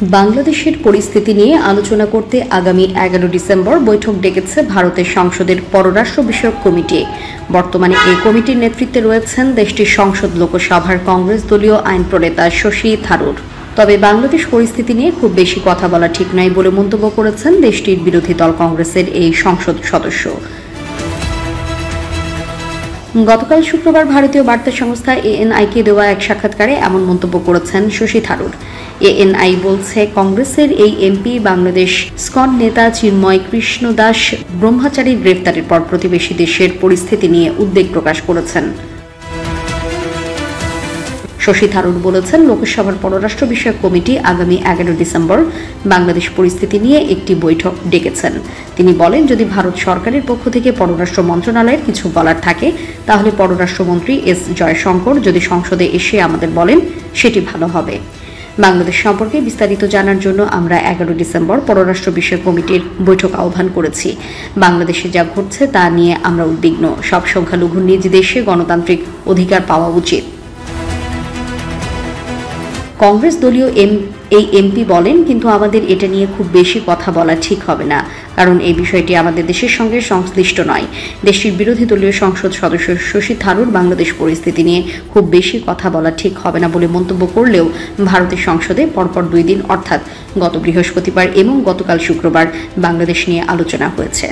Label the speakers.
Speaker 1: বাংলাদেশের পরিস্থিতি নিয়ে আলোচনা করতে আগামী 11 ডিসেম্বর বৈঠক ডেকেছে ভারতের সংসদের পররাষ্ট্র বিষয়ক কমিটি। বর্তমানে এই কমিটির নেতৃত্বে রয়েছেন দেশটির সংসদ লোকসভার কংগ্রেস দলীয় আইন প্রণেতা শশী থারুর। তবে বাংলাদেশ পরিস্থিতি নিয়ে খুব বেশি কথা বলা ঠিক নয় বলে মন্তব্য করেছেন দেশটির বিরোধী দল কংগ্রেসের এই সংসদ সদস্য। গতকাল শুক্রবার ভারতীয় বার্তা সংস্থা এএনআইকে দেওয়া এক সাক্ষাৎকারে এমন মন্তব্য করেছেন শশী থারুর। এএনআই বলছে, কংগ্রেসের এই এমপি বাংলাদেশ স্কন নেতা চিন্ময় কৃষ্ণ দাস ব্রহ্মচারীর গ্রেফতারের পর প্রতিবেশী দেশের পরিস্থিতি নিয়ে উদ্বেগ প্রকাশ করেছেন। শশী থারুর বলেছেন, লোকসভার পররাষ্ট্র বিষয়ক কমিটি আগামী 11 ডিসেম্বর বাংলাদেশ পরিস্থিতি নিয়ে একটি বৈঠক ডেকেছেন। তিনি বলেন, যদি ভারত সরকারের পক্ষ থেকে পররাষ্ট্র মন্ত্রণালয়ের কিছু বলার থাকে তাহলে পররাষ্ট্রমন্ত্রী এস জয়শঙ্কর যদি সংসদে এসে আমাদের বলেন সেটি ভালো হবে। বাংলাদেশ সম্পর্কে বিস্তারিত জানার জন্য আমরা 11 ডিসেম্বর পররাষ্ট্র বিষয়ক কমিটির বৈঠক আহ্বান করেছি। বাংলাদেশে যা ঘটছে তা নিয়ে আমরা উদ্বিগ্ন। সব সংখ্যালঘুর নিজ দেশে গণতান্ত্রিক অধিকার পাওয়া উচিত। কংগ্রেস দলীয় এই এমপি বলেন, কিন্তু আমাদের এটা নিয়ে খুব বেশি কথা বলা ঠিক হবে না, কারণ এই বিষয়টি আমাদের দেশের সঙ্গে সংশ্লিষ্ট নয়। দেশটির বিরোধী দলীয় সংসদ সদস্য শশী থারুর বাংলাদেশ পরিস্থিতি নিয়ে খুব বেশি কথা বলা ঠিক হবে না বলে মন্তব্য করলেও ভারতের সংসদে পরপর 2 দিন অর্থাৎ গত বৃহস্পতিবার এবং গতকাল শুক্রবার বাংলাদেশ নিয়ে আলোচনা হয়েছে।